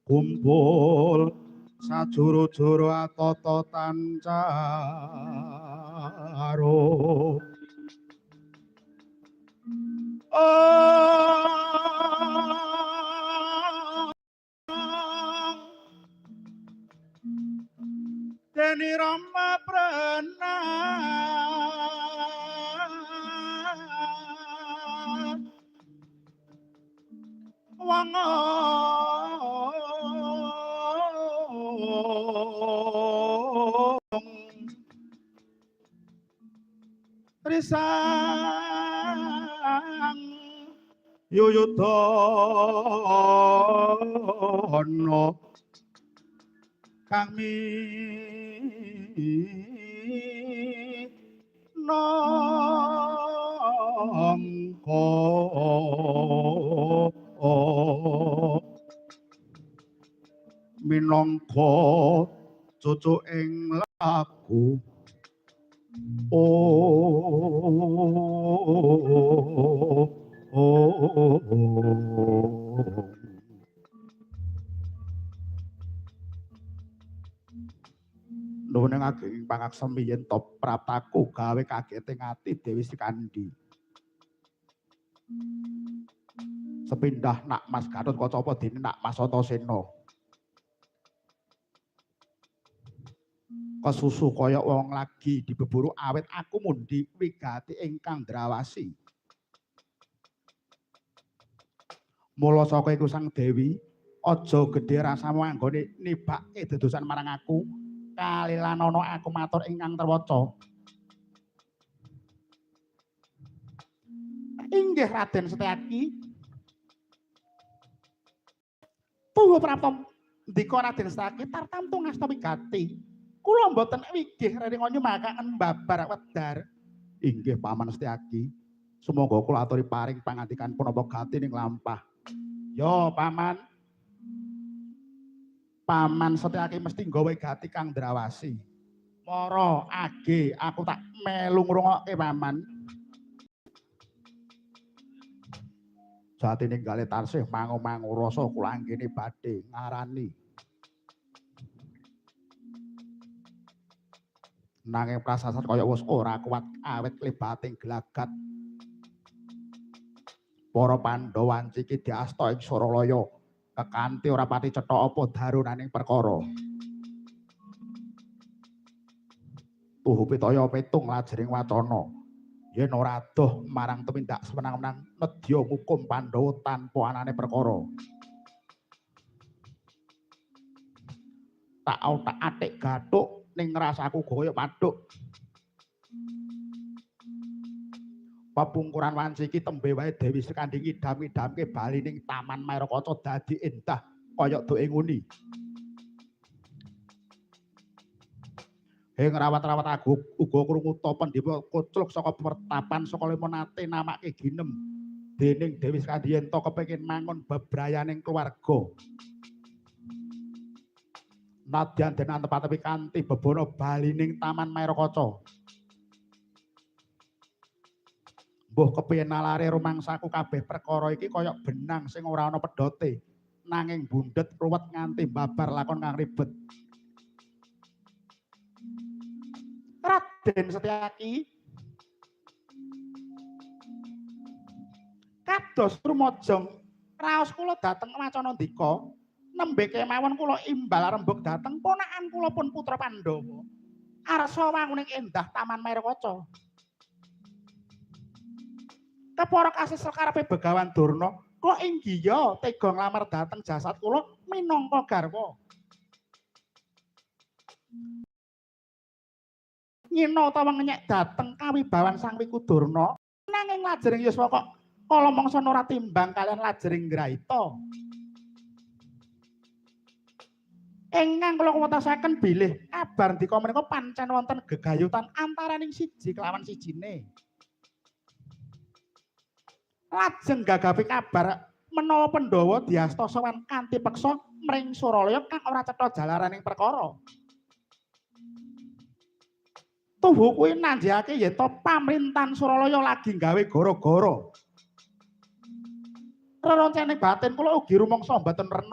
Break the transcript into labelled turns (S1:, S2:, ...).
S1: kumpul sajuru-juru atata tancaro. Deni Rama Prana Wango Risang Yuyudana kami nangka minangka cucu ing lagu nuwun ageng pangaksemi yen to praptaku gawe kageting ati Dewi Sikandi. Sepindah nak Mas Gatut Kaca apa dene nak Mas Antasena. Kesusu kaya wong lagi dibeburu awet aku mundi wigati ingkang Drawasi. Mula saka iku Sang Dewi aja gedhe rasamu anggone nibake dedosan marang aku. Kalilanana aku matur ingkang terwaca. Inggih Raden Setyaki. Tuwa prapta ndika Raden Setyaki tartamtu ngasta wigati. Kula mboten wigih rerenga nyumakaken babar wedar. Inggih Paman Setyaki. Sumangga kula aturi paring pangandikan punapa gati ning lampah. Yo Paman. Paman Setyaki mesti nggawe gati Kang Drawasi. Mara age aku tak melu ngrungokke Paman. Jatine gale tansih mangu-mangu rasa kula anggene badhe ngarani. Nanging prasasat kaya wis ora kuat awet lebating gelagat. Para Pandhawa ciki diasta ing Suralaya. Kekanthi ora pati cetha apa darunaning perkara. Tuhu pitaya petung lajering wacana. Yen ora adoh marang tumindak semenang-menang nedya ngukum Pandhawa tanpa anane perkara. Tak atik gathuk ning rasaku kaya paduk. Pepungkuran wanci iki tembe wae Dewi Sikandi ngidam-idamke bali ning Taman Mairakaca dadi endah kaya duke nguni. Ing rawat-rawat aku uga krungu ta pendhewa kucluk saka pertapan saka limonate namake Ginem. Dening Dewi Sikandi yen to kepengin mangun bebrayaning keluarga. Nadyan den antepatepi kanthi bebono bali ning Taman Mairakaca. Mbuh kepiye nalare rumangsaku kabeh perkara iki kaya benang sing ora ana pedote, nanging bundhet ruwet nganti babar lakon kang ribet. Raden Setyaki kados rumajeng raos kula dhateng wacana ndika nembe kemawon kula imbal rembug dhateng ponakan kula pun putra Pandhawa arsa wanguning endah Taman Mairakaca. Kepara kasesel karepe Begawan Durna, kula inggiya tega nglamar dhateng jasad kula minangka garwa. Nyina utawa ngenyek dhateng kawibawan Sang Wikudurna, nanging lajeng Yuswa kok kala mangsa ora timbang kalian lajeng Grahita. Ingkang kula kuwatosaken bilih kabar ndika menika pancen wonten gegayutan antaraning siji kelawan sijine. Lajeng gagapi kabar menawa Pandhawa diasta sowan kanthi peksa mring Suralaya kang ora cetha jalaraning perkara. Tuhu kuwi nanjake yen to pamrintahan Suralaya lagi gawe gara-gara. Reroncening batin kula ugi rumangsa mboten rena